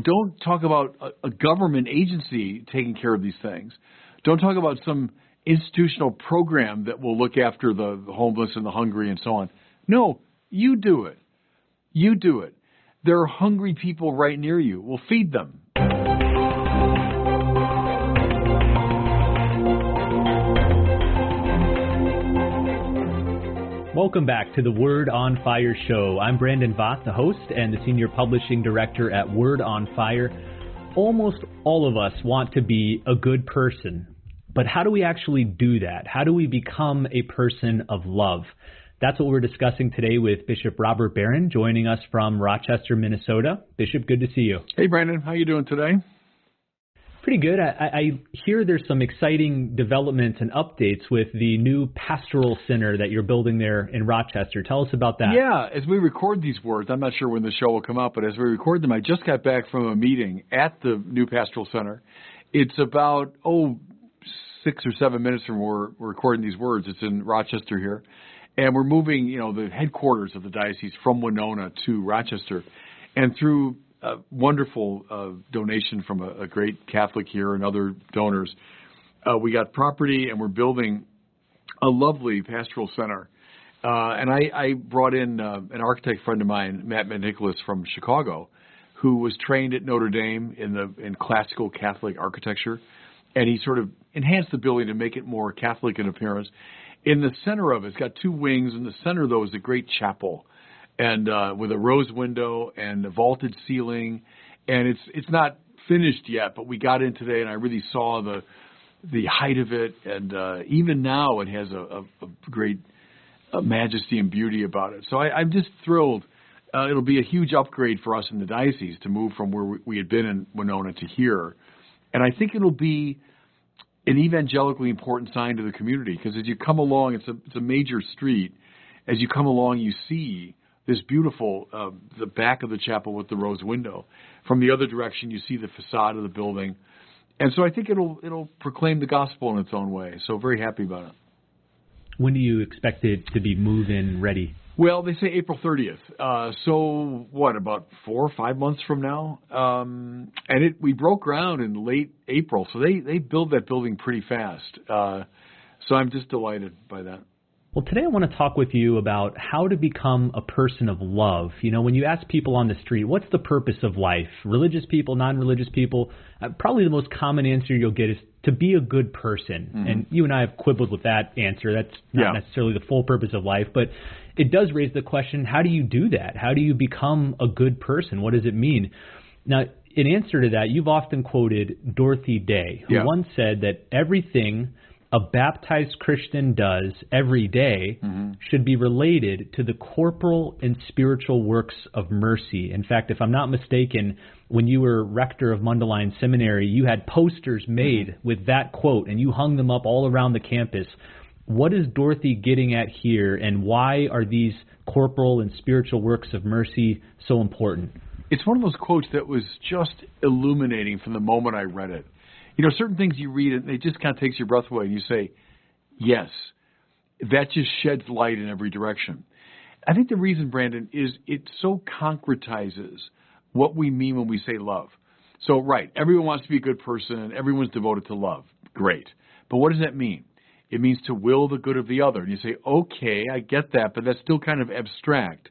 Don't talk about a government agency taking care of these things. Don't talk about some institutional program that will look after the homeless and the hungry and so on. No, you do it. You do it. There are hungry people right near you. Well, feed them. Welcome back to the Word on Fire show. I'm Brandon Vaught, the host and the Senior Publishing Director at Word on Fire. Almost all of us want to be a good person, but how do we actually do that? How do we become a person of love? That's what we're discussing today with Bishop Robert Barron, joining us from Rochester, Minnesota. Bishop, good to see you. Hey, Brandon. How you doing today? Pretty good. I hear there's some exciting developments and updates with the new pastoral center that you're building there in Rochester. Tell us about that. Yeah, as we record these words, I'm not sure when the show will come out, but as we record them, I just got back from a meeting at the new pastoral center. It's about, 6 or 7 minutes from where we're recording these words. It's in Rochester here. And we're moving, the headquarters of the diocese from Winona to Rochester. And through a wonderful donation from a great Catholic here and other donors, we got property and we're building a lovely pastoral center. And I brought in an architect friend of mine, Matt Nicholas from Chicago, who was trained at Notre Dame in classical Catholic architecture. And he sort of enhanced the building to make it more Catholic in appearance. In the center of it, it's got two wings. In the center, though, is a great chapel, and with a rose window and a vaulted ceiling. And it's not finished yet, but we got in today, and I really saw the height of it. And even now, it has a great majesty and beauty about it. So I'm just thrilled. It'll be a huge upgrade for us in the diocese to move from where we had been in Winona to here. And I think it'll be an evangelically important sign to the community, because as you come along, it's a major street. As you come along, you see this beautiful, the back of the chapel with the rose window. From the other direction, you see the facade of the building. And so I think it'll proclaim the gospel in its own way. So very happy about it. When do you expect it to be move-in ready? Well, they say April 30th. So what, about 4 or 5 months from now? And we broke ground in late April, so they build that building pretty fast. So I'm just delighted by that. Well, today I want to talk with you about how to become a person of love. When you ask people on the street, what's the purpose of life? Religious people, non-religious people, probably the most common answer you'll get is to be a good person. Mm-hmm. And you and I have quibbled with that answer. That's not necessarily the full purpose of life, but it does raise the question, how do you do that? How do you become a good person? What does it mean? Now, in answer to that, you've often quoted Dorothy Day, who once said that everything a baptized Christian does every day should be related to the corporal and spiritual works of mercy. In fact, if I'm not mistaken, when you were rector of Mundelein Seminary, you had posters made with that quote, and you hung them up all around the campus. What is Dorothy getting at here, and why are these corporal and spiritual works of mercy so important? It's one of those quotes that was just illuminating from the moment I read it. Certain things you read, and it just kind of takes your breath away, and you say, yes, that just sheds light in every direction. I think the reason, Brandon, is it so concretizes what we mean when we say love. So, right, everyone wants to be a good person, everyone's devoted to love. Great. But what does that mean? It means to will the good of the other. And you say, okay, I get that, but that's still kind of abstract.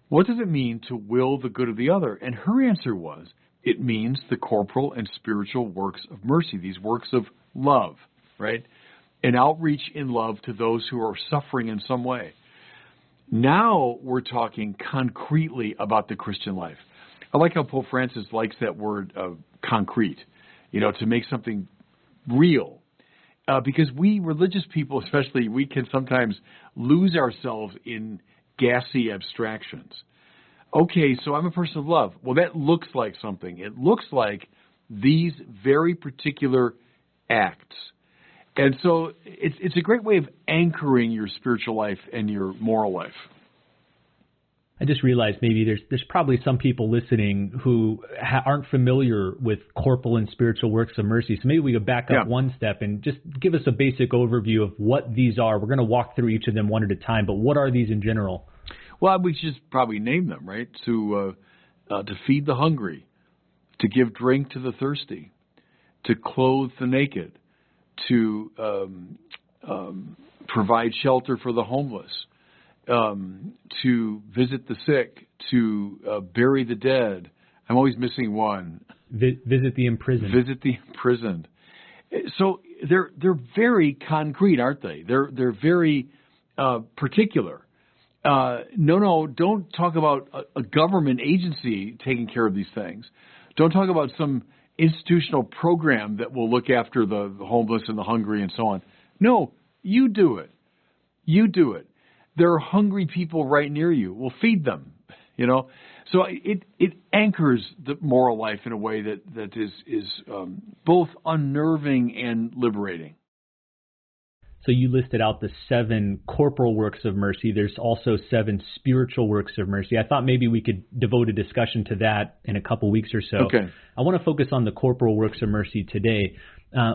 What does it mean to will the good of the other? And her answer was, it means the corporal and spiritual works of mercy, these works of love, right? An outreach in love to those who are suffering in some way. Now we're talking concretely about the Christian life. I like how Pope Francis likes that word concrete, to make something real. Because we religious people, especially, we can sometimes lose ourselves in gassy abstractions. Okay, so I'm a person of love. Well, that looks like something. It looks like these very particular acts. And so it's a great way of anchoring your spiritual life and your moral life. I just realized maybe there's probably some people listening who aren't familiar with corporal and spiritual works of mercy. So maybe we could back up one step and just give us a basic overview of what these are. We're going to walk through each of them one at a time, but what are these in general? Well, we should just probably name them, right? To feed the hungry, to give drink to the thirsty, to clothe the naked, to provide shelter for the homeless, to visit the sick, to bury the dead. I'm always missing one. Visit the imprisoned. Visit the imprisoned. So they're very concrete, aren't they? They're very particular. No, don't talk about a government agency taking care of these things. Don't talk about some institutional program that will look after the homeless and the hungry and so on. No, you do it. You do it. There are hungry people right near you. Well, feed them, So it anchors the moral life in a way that is both unnerving and liberating. So you listed out the 7 corporal works of mercy. There's also 7 spiritual works of mercy. I thought maybe we could devote a discussion to that in a couple weeks or so. Okay. I want to focus on the corporal works of mercy today.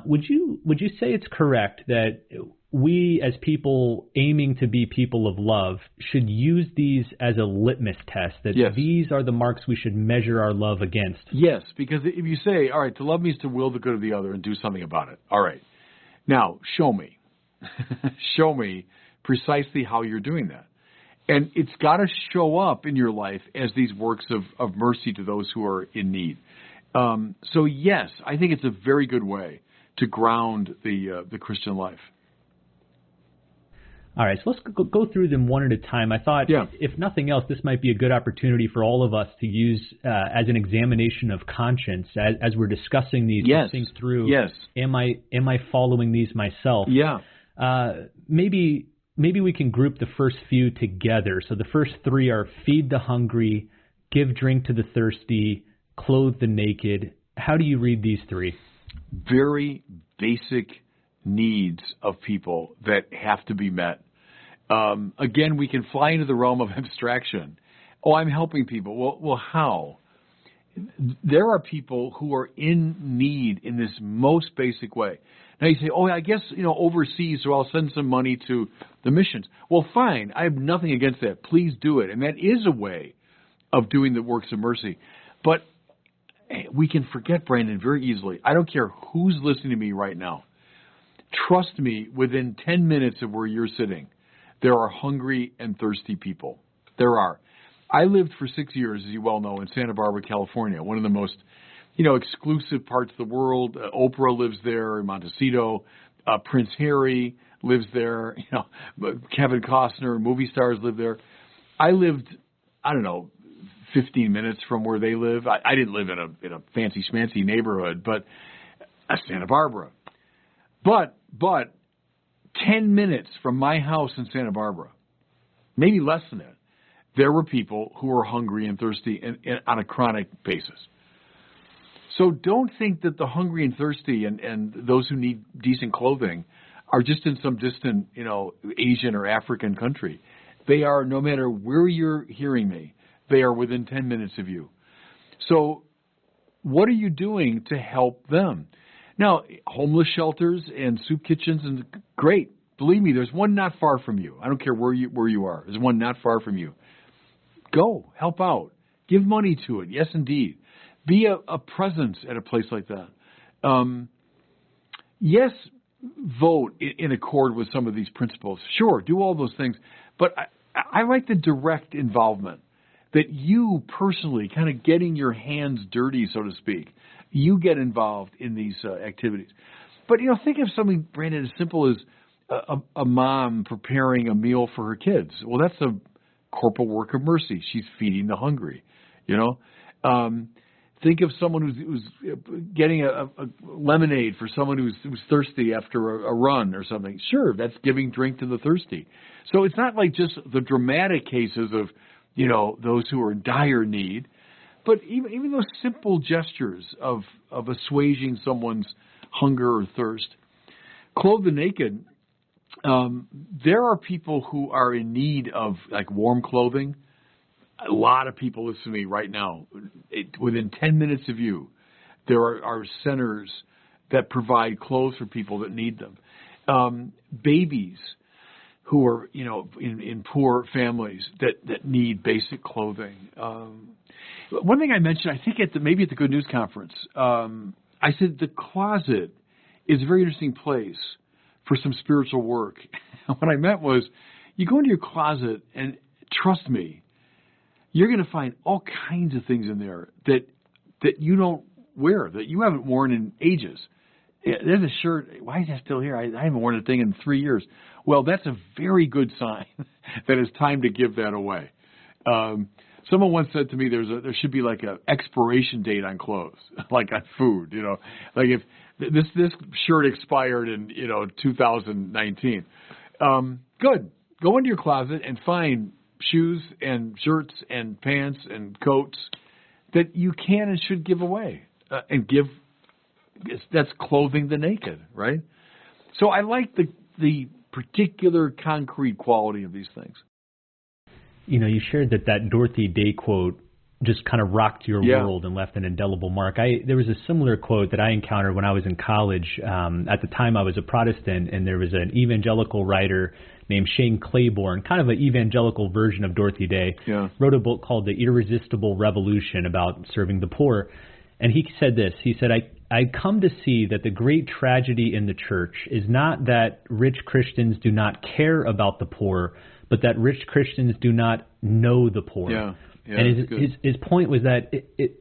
Would you say it's correct that we, as people aiming to be people of love, should use these as a litmus test, that Yes. these are the marks we should measure our love against? Yes, because if you say, all right, to love me is to will the good of the other and do something about it. All right. Now, show me. Show me precisely how you're doing that. And it's got to show up in your life as these works of mercy to those who are in need. So, yes, I think it's a very good way to ground the Christian life. All right, so let's go through them one at a time. I thought, if nothing else, this might be a good opportunity for all of us to use as an examination of conscience as we're discussing these things through. Yes. Am I following these myself? Yeah. Maybe we can group the first few together. So the first 3 are feed the hungry, give drink to the thirsty, clothe the naked. How do you read these 3? Very basic needs of people that have to be met. Again, we can fly into the realm of abstraction. Oh, I'm helping people. Well, how? There are people who are in need in this most basic way. Now you say, oh, I guess, overseas, so I'll send some money to the missions. Well, fine. I have nothing against that. Please do it. And that is a way of doing the works of mercy. But we can forget, Brandon, very easily. I don't care who's listening to me right now. Trust me, within 10 minutes of where you're sitting, there are hungry and thirsty people. There are. I lived for 6 years, as you well know, in Santa Barbara, California, one of the most, exclusive parts of the world. Oprah lives there, Montecito. Prince Harry lives there. Kevin Costner, movie stars live there. I lived, 15 minutes from where they live. I didn't live in a fancy schmancy neighborhood, but Santa Barbara. But 10 minutes from my house in Santa Barbara, maybe less than that, there were people who were hungry and thirsty on a chronic basis. So don't think that the hungry and thirsty and those who need decent clothing are just in some distant, Asian or African country. They are, no matter where you're hearing me, they are within 10 minutes of you. So what are you doing to help them? Now, homeless shelters and soup kitchens, and great. Believe me, there's one not far from you. I don't care where you are. There's one not far from you. Go, help out. Give money to it. Yes, indeed. Be a presence at a place like that. Yes, vote in accord with some of these principles. Sure, do all those things. But I like the direct involvement, that you personally kind of getting your hands dirty, so to speak. You get involved in these activities. But, think of something, Brandon, as simple as a mom preparing a meal for her kids. Well, that's a corporal work of mercy. She's feeding the hungry, Think of someone who's getting a lemonade for someone who's thirsty after a run or something. Sure, that's giving drink to the thirsty. So it's not like just the dramatic cases of, those who are in dire need. But even those simple gestures of assuaging someone's hunger or thirst. Clothe the naked. There are people who are in need of warm clothing. A lot of people listen to me right now. Within 10 minutes of you, there are centers that provide clothes for people that need them. Babies who are, in poor families that need basic clothing. One thing I mentioned, I think maybe at the Good News Conference, I said the closet is a very interesting place for some spiritual work. What I meant was, you go into your closet and trust me, you're going to find all kinds of things in there that you don't wear, that you haven't worn in ages. There's a shirt. Why is that still here? I haven't worn a thing in 3 years. Well, that's a very good sign that it's time to give that away. Someone once said to me, there should be like an expiration date on clothes, like on food. Like if this shirt expired in 2019. Good. Go into your closet and find shoes and shirts and pants and coats that you can and should give away and give. That's clothing the naked, right? So I like the particular concrete quality of these things. You shared that Dorothy Day quote just kind of rocked your world and left an indelible mark. There was a similar quote that I encountered when I was in college. At the time, I was a Protestant, and there was an evangelical writer named Shane Claiborne, kind of an evangelical version of Dorothy Day, wrote a book called The Irresistible Revolution about serving the poor. And he said this. He said, I come to see that the great tragedy in the church is not that rich Christians do not care about the poor, but that rich Christians do not know the poor. And his point was that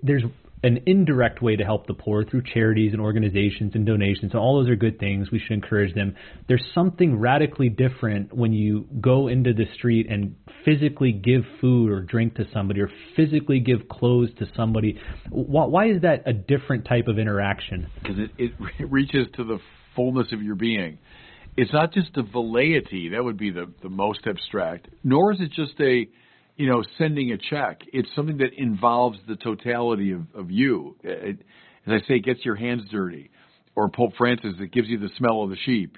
there's an indirect way to help the poor through charities and organizations and donations, and all those are good things. We should encourage them. There's something radically different when you go into the street and physically give food or drink to somebody, or physically give clothes to somebody. Why is that a different type of interaction? Because it reaches to the fullness of your being. It's not just a velleity, that would be the most abstract, nor is it just sending a check. It's something that involves the totality of you. As I say, it gets your hands dirty. Or Pope Francis, it gives you the smell of the sheep,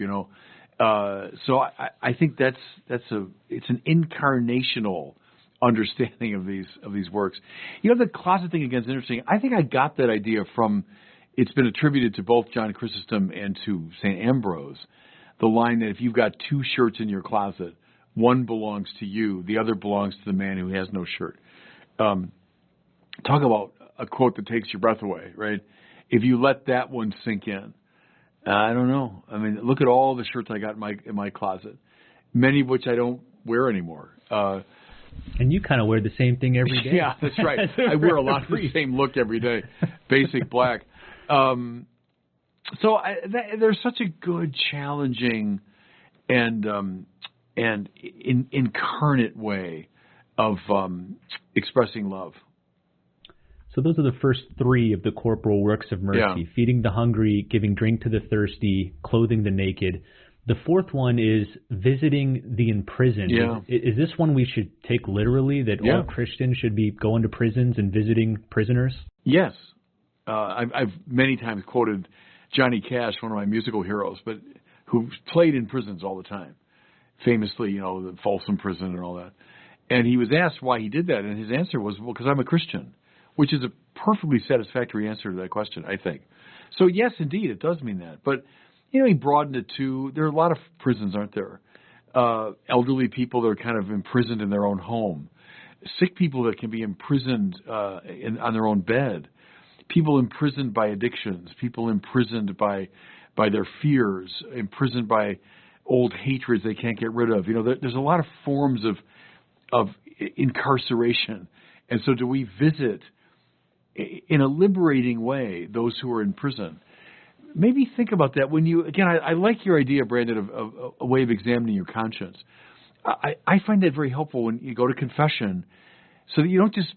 So I think it's an incarnational understanding of these works. The closet thing again is interesting. I think I got that idea from, it's been attributed to both John Chrysostom and to St. Ambrose, the line that if you've got two shirts in your closet, one belongs to you, the other belongs to the man who has no shirt. Talk about a quote that takes your breath away, right? If you let that one sink in, I don't know. I mean, look at all the shirts I got in my closet, many of which I don't wear anymore. And you kind of wear the same thing every day. Yeah, that's right. I wear a lot of the same look every day, basic black. There's such a good, challenging, and incarnate way of expressing love. So those are the first three of the corporal works of mercy: feeding the hungry, giving drink to the thirsty, clothing the naked. The fourth one is visiting the imprisoned. Is this one we should take literally, that all Christians should be going to prisons and visiting prisoners? Yes. I've many times quoted Johnny Cash, one of my musical heroes, but who played in prisons all the time. Famously, the Folsom prison and all that. And he was asked why he did that, and his answer was, well, because I'm a Christian, which is a perfectly satisfactory answer to that question, I think. So, yes, indeed, it does mean that. But, he broadened it to, there are a lot of prisons, aren't there? Elderly people that are kind of imprisoned in their own home. Sick people that can be imprisoned on their own bed. People imprisoned by addictions. People imprisoned by their fears. Imprisoned by old hatreds they can't get rid of. There's a lot of forms of incarceration. And so do we visit, in a liberating way, those who are in prison? Maybe think about that when you, again, I like your idea, Brandon, of a way of examining your conscience. I find that very helpful when you go to confession, so that you don't just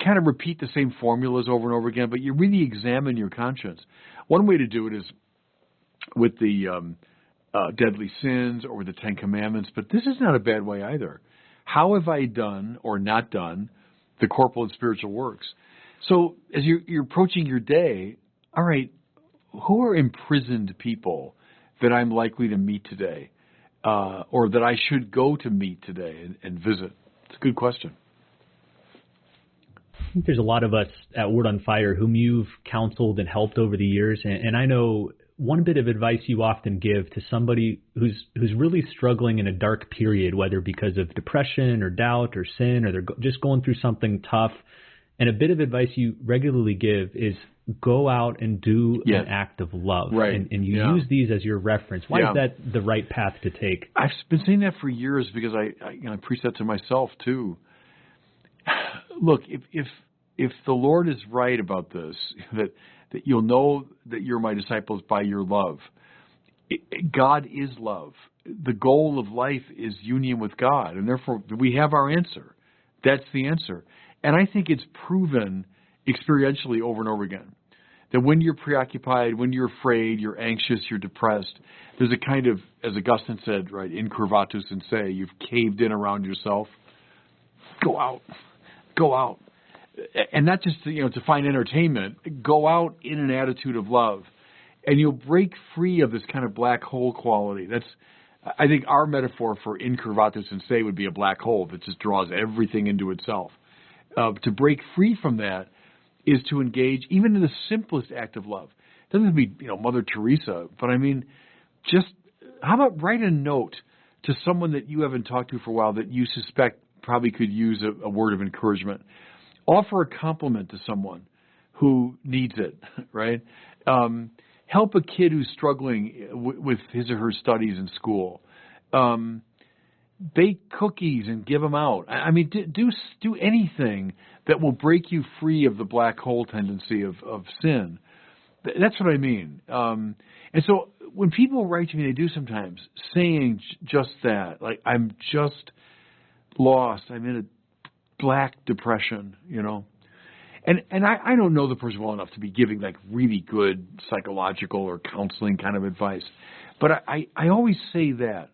kind of repeat the same formulas over and over again, but you really examine your conscience. One way to do it is with the deadly sins or with the Ten Commandments, but this is not a bad way either. How have I done or not done the corporal and spiritual works? So as you're approaching your day, all right, who are imprisoned people that I'm likely to meet today, or that I should go to meet today and visit? It's a good question. I think there's a lot of us at Word on Fire whom you've counseled and helped over the years, and I know one bit of advice you often give to somebody who's really struggling in a dark period, whether because of depression or doubt or sin, or they're just going through something tough. And a bit of advice you regularly give is go out and do an act of love. Right. And you use these as your reference. Why is that the right path to take? I've been saying that for years because I preach that to myself too. Look, if the Lord is right about this, that you'll know that you're my disciples by your love. God is love. The goal of life is union with God, and therefore we have our answer. That's the answer. And I think it's proven experientially over and over again that when you're preoccupied, when you're afraid, you're anxious, you're depressed, there's a kind of, as Augustine said, right, incurvatus in se, you've caved in around yourself. Go out. Go out. And not just to find entertainment. Go out in an attitude of love. And you'll break free of this kind of black hole quality. That's, I think, our metaphor for incurvatus in se would be a black hole that just draws everything into itself. To break free from that is to engage even in the simplest act of love. It doesn't have to be, Mother Teresa, but I mean, just how about write a note to someone that you haven't talked to for a while that you suspect probably could use a word of encouragement. Offer a compliment to someone who needs it, right? Help a kid who's struggling with his or her studies in school. Bake cookies and give them out. I mean, do anything that will break you free of the black hole tendency of sin. That's what I mean. And so when people write to me, they do sometimes, saying just that, like, I'm just lost. I'm in a black depression, And I don't know the person well enough to be giving like really good psychological or counseling kind of advice. But I always say that.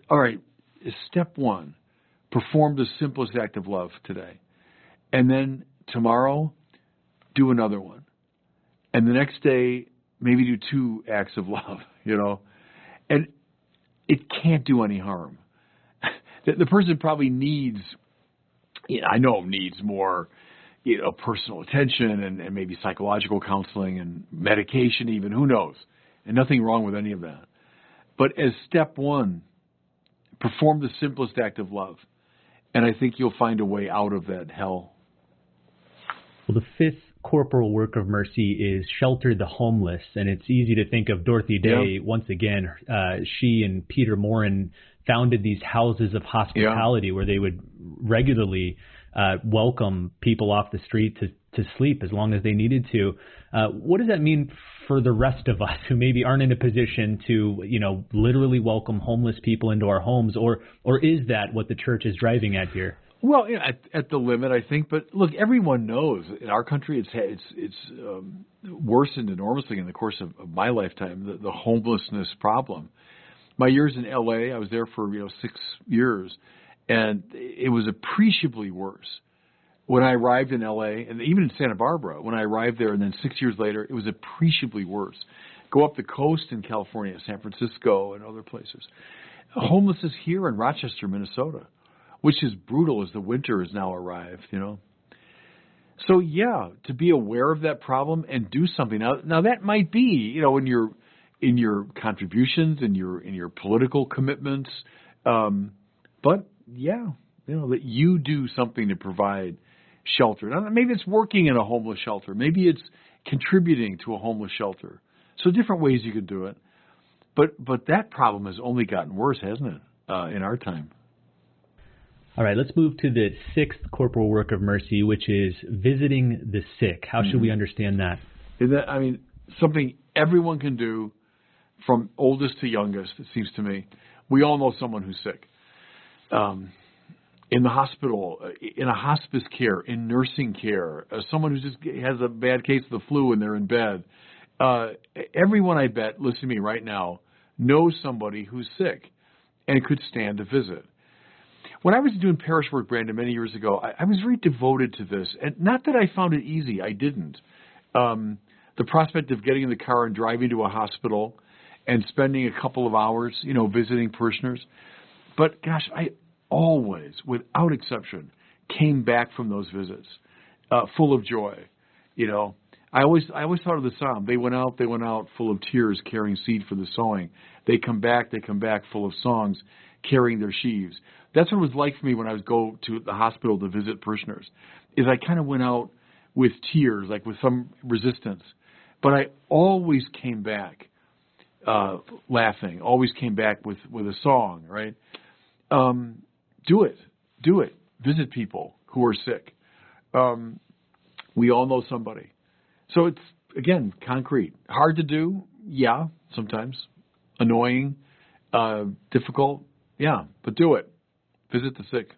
All right, step one, perform the simplest act of love today. And then tomorrow, do another one. And the next day, maybe do 2 acts of love, And it can't do any harm. The person probably needs more, personal attention and maybe psychological counseling and medication even, who knows? And nothing wrong with any of that. But as step one, perform the simplest act of love. And I think you'll find a way out of that hell. Well, the 5th corporal work of mercy is shelter the homeless. And it's easy to think of Dorothy Day, once again, she and Peter Morin founded these houses of hospitality where they would regularly welcome people off the street to sleep as long as they needed to. What does that mean for the rest of us who maybe aren't in a position to, literally welcome homeless people into our homes? Or is that what the church is driving at here? Well, at the limit, I think. But look, everyone knows in our country it's worsened enormously in the course of my lifetime, the homelessness problem. My years in L.A., I was there for 6 years, and it was appreciably worse. When I arrived in L.A., and even in Santa Barbara, when I arrived there, and then 6 years later, it was appreciably worse. Go up the coast in California, San Francisco, and other places. Homelessness here in Rochester, Minnesota, which is brutal as the winter has now arrived, So, to be aware of that problem and do something. Now that might be, in your contributions, in your political commitments, but that you do something to provide shelter. Now, maybe it's working in a homeless shelter. Maybe it's contributing to a homeless shelter. So different ways you could do it. But that problem has only gotten worse, hasn't it, in our time? All right, let's move to the 6th corporal work of mercy, which is visiting the sick. How should we understand that? Something everyone can do, from oldest to youngest, it seems to me. We all know someone who's sick. In the hospital, in a hospice care, in nursing care, someone who just has a bad case of the flu and they're in bed. Everyone, I bet, listen to me right now, knows somebody who's sick and could stand a visit. When I was doing parish work, Brandon, many years ago, I was very devoted to this. And not that I found it easy. I didn't. The prospect of getting in the car and driving to a hospital and spending a couple of hours, visiting parishioners. But, gosh, I always, without exception, came back from those visits full of joy. I always thought of the psalm. They went out full of tears, carrying seed for the sowing. They come back full of songs, carrying their sheaves. That's what it was like for me when I would go to the hospital to visit parishioners, is I kind of went out with tears, like with some resistance. But I always came back laughing, always came back with a song, right? Do it. Visit people who are sick. We all know somebody. So it's, again, concrete. Hard to do, yeah, sometimes. Annoying, difficult, yeah, but do it. Visit the sick.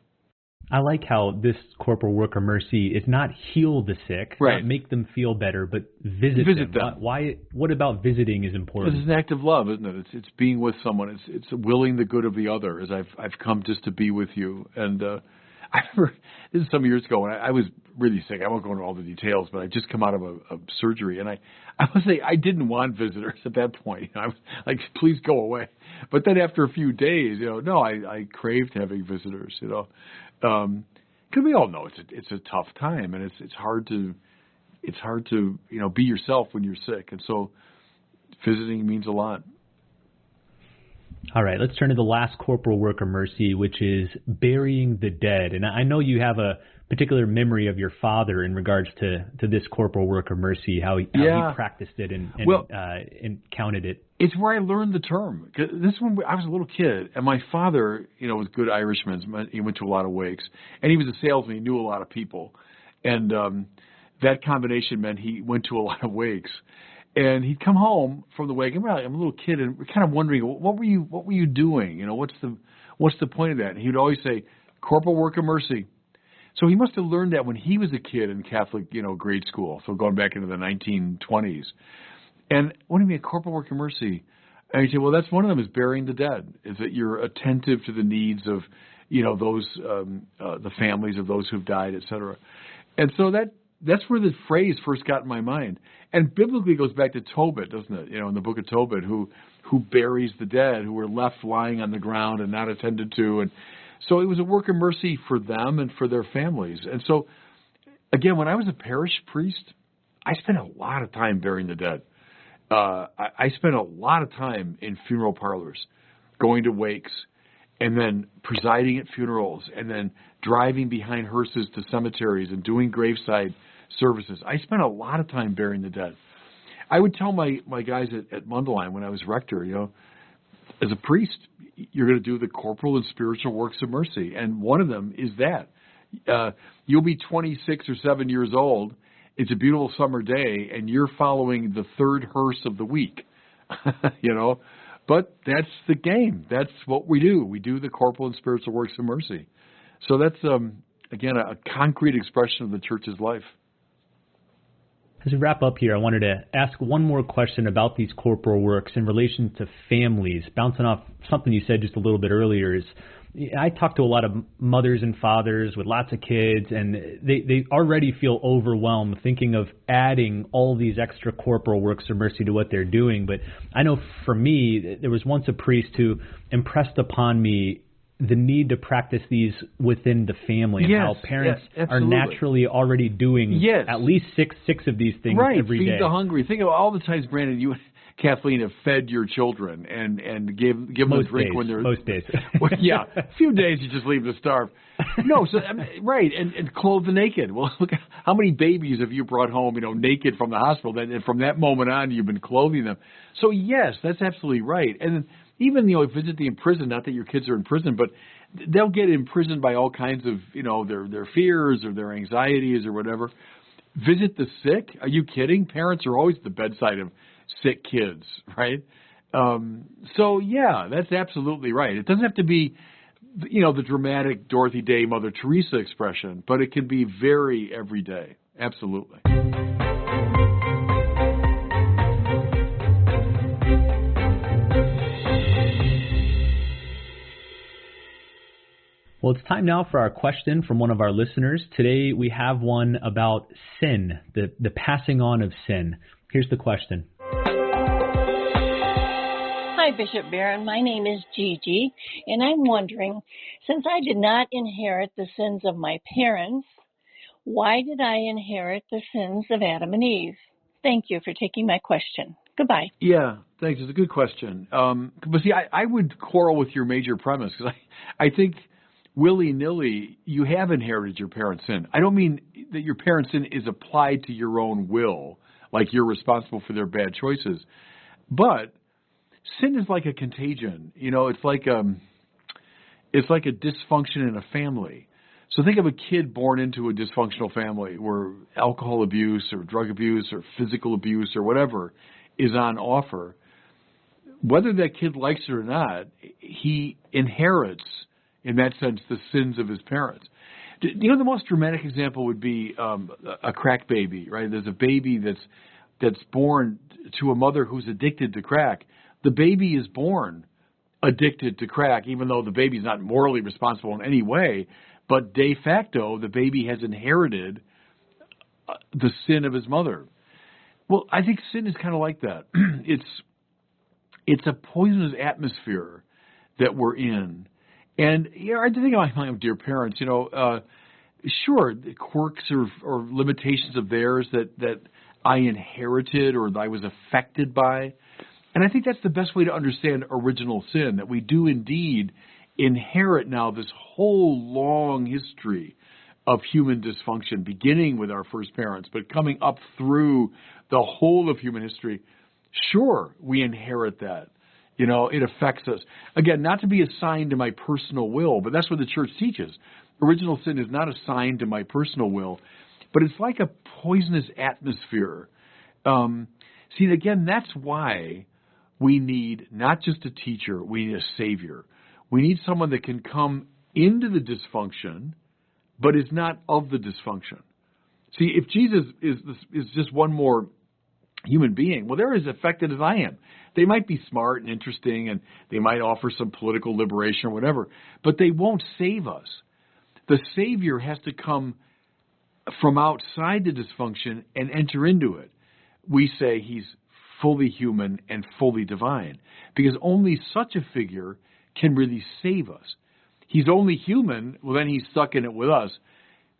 I like how this corporal work of mercy is not heal the sick, right. Not make them feel better, but visit them. Why? What about visiting is important? It's an act of love, isn't it? It's being with someone. It's willing the good of the other. As I've come just to be with you. And I remember this is some years ago when I was really sick. I won't go into all the details, but I just come out of a surgery, and I must say I didn't want visitors at that point. I was like, please go away. But then after a few days, I craved having visitors. Because we all know it's a tough time, and it's hard to be yourself when you're sick, and so visiting means a lot. All right, let's turn to the last corporal work of mercy, which is burying the dead. And I know you have a particular memory of your father in regards to this corporal work of mercy, how he practiced it and counted it. It's where I learned the term. This is when I was a little kid, and my father, was a good Irishman. He went to a lot of wakes, and he was a salesman. He knew a lot of people, and that combination meant he went to a lot of wakes. And he'd come home from the wake, and I'm a little kid, and we're kind of wondering, what were you doing? What's the point of that? And he would always say, corporal work of mercy. So he must have learned that when he was a kid in Catholic, grade school. So going back into the 1920s. And what do you mean, corporal work of mercy? And he'd say, well, that's one of them is burying the dead. Is that you're attentive to the needs of, those the families of those who've died, et cetera. And so that's where the phrase first got in my mind. And biblically it goes back to Tobit, doesn't it? In the book of Tobit, who buries the dead, who were left lying on the ground and not attended to. And so it was a work of mercy for them and for their families. And so, again, when I was a parish priest, I spent a lot of time burying the dead. I spent a lot of time in funeral parlors, going to wakes, and then presiding at funerals, and then driving behind hearses to cemeteries and doing graveside services. I spent a lot of time burying the dead. I would tell my guys at Mundelein when I was rector, as a priest, you're going to do the corporal and spiritual works of mercy. And one of them is that. You'll be 26 or 7 years old. It's a beautiful summer day, and you're following the third hearse of the week, But that's the game. That's what we do. We do the corporal and spiritual works of mercy. So that's, again, a concrete expression of the church's life. As we wrap up here, I wanted to ask one more question about these corporal works in relation to families. Bouncing off something you said just a little bit earlier is, I talk to a lot of mothers and fathers with lots of kids, and they already feel overwhelmed thinking of adding all these extra corporal works of mercy to what they're doing. But I know for me, there was once a priest who impressed upon me the need to practice these within the family, and how parents are naturally already doing at least six of these things every day. Feed the hungry. Think of all the times, Brandon, you and Kathleen have fed your children and give them a drink when they're... Most days. Well, yeah, a few days you just leave them to starve. No, so right, and clothe the naked. Well, look, how many babies have you brought home, naked from the hospital? And from that moment on, you've been clothing them. So yes, that's absolutely right. And even, visit the imprisoned, not that your kids are in prison, but they'll get imprisoned by all kinds of, their fears or their anxieties or whatever. Visit the sick? Are you kidding? Parents are always at the bedside of sick kids, right? So, yeah, that's absolutely right. It doesn't have to be, the dramatic Dorothy Day, Mother Teresa expression, but it can be very everyday. Absolutely. Well, it's time now for our question from one of our listeners. Today we have one about sin, the passing on of sin. Here's the question. Hi, Bishop Barron. My name is Gigi, and I'm wondering, since I did not inherit the sins of my parents, why did I inherit the sins of Adam and Eve? Thank you for taking my question. Goodbye. Yeah, thanks. It's a good question. But see, I would quarrel with your major premise because I think willy-nilly you have inherited your parents' sin. I don't mean that your parents' sin is applied to your own will, like you're responsible for their bad choices. But sin is like a contagion. It's like a dysfunction in a family. So think of a kid born into a dysfunctional family where alcohol abuse or drug abuse or physical abuse or whatever is on offer. Whether that kid likes it or not, he inherits, in that sense, the sins of his parents. The most dramatic example would be a crack baby, right? There's a baby that's born to a mother who's addicted to crack. The baby is born addicted to crack, even though the baby's not morally responsible in any way. But de facto, the baby has inherited the sin of his mother. Well, I think sin is kind of like that. It's a poisonous atmosphere that we're in. And I think of my dear parents, sure, the quirks or limitations of theirs that I inherited or that I was affected by. And I think that's the best way to understand original sin, that we do indeed inherit now this whole long history of human dysfunction, beginning with our first parents, but coming up through the whole of human history. Sure, we inherit that. It affects us. Again, not to be assigned to my personal will, but that's what the church teaches. Original sin is not assigned to my personal will, but it's like a poisonous atmosphere. See, again, that's why we need not just a teacher, we need a savior. We need someone that can come into the dysfunction, but is not of the dysfunction. See, if Jesus is just one more human being, well, they're as affected as I am. They might be smart and interesting, and they might offer some political liberation or whatever, but they won't save us. The Savior has to come from outside the dysfunction and enter into it. We say he's fully human and fully divine, because only such a figure can really save us. He's only human, well, then he's stuck in it with us.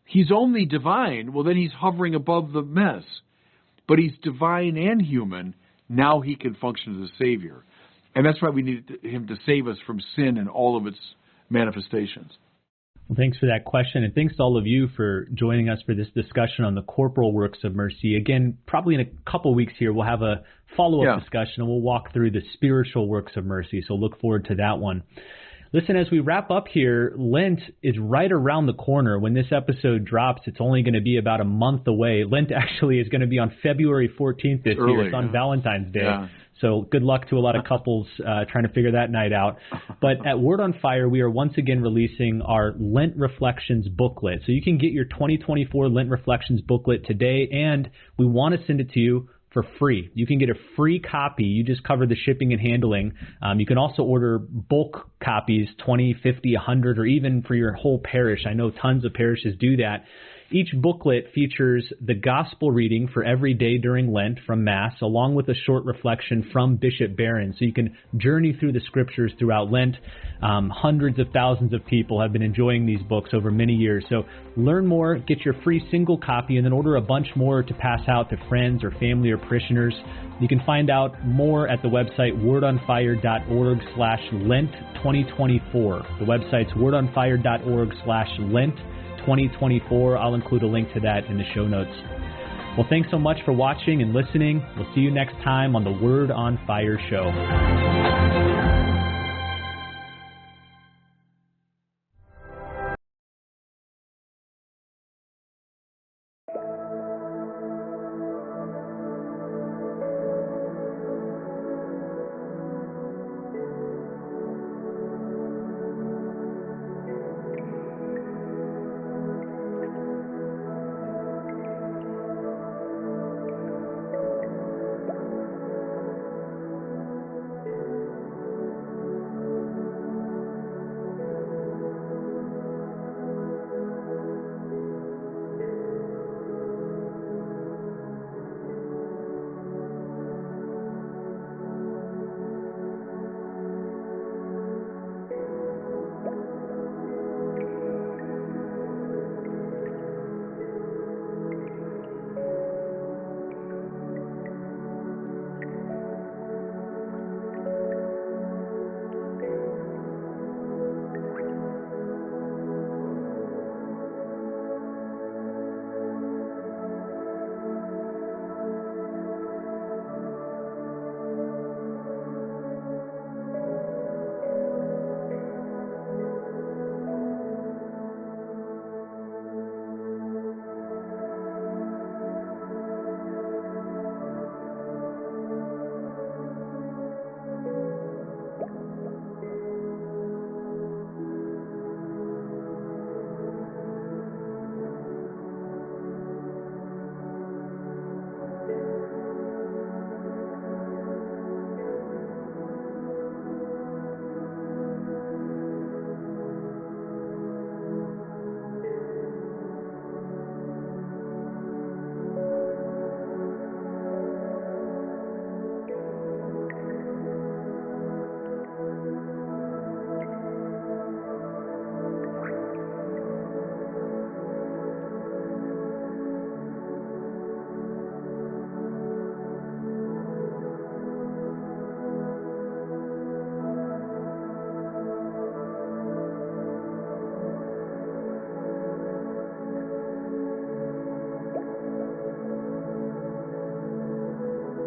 He's only divine, well, then he's hovering above the mess. But he's divine and human, now he can function as a savior. And that's why we need him to save us from sin and all of its manifestations. Well, thanks for that question, and thanks to all of you for joining us for this discussion on the corporal works of mercy. Again, probably in a couple weeks here, we'll have a follow-up discussion, and we'll walk through the spiritual works of mercy, so look forward to that one. Listen, as we wrap up here, Lent is right around the corner. When this episode drops, it's only going to be about a month away. Lent actually is going to be on February 14th this year. It's on Valentine's Day. Yeah. So good luck to a lot of couples trying to figure that night out. But at Word on Fire, we are once again releasing our Lent Reflections booklet. So you can get your 2024 Lent Reflections booklet today, and we want to send it to you for free. You can get a free copy. You just cover the shipping and handling. You can also order bulk copies, 20, 50, 100, or even for your whole parish. I know tons of parishes do that. Each booklet features the gospel reading for every day during Lent from Mass, along with a short reflection from Bishop Barron. So you can journey through the scriptures throughout Lent. Hundreds of thousands of people have been enjoying these books over many years. So learn more, get your free single copy, and then order a bunch more to pass out to friends or family or parishioners. You can find out more at the website wordonfire.org/Lent2024. The website's wordonfire.org/Lent2024. I'll include a link to that in the show notes. Well, thanks so much for watching and listening. We'll see you next time on the Word on Fire show.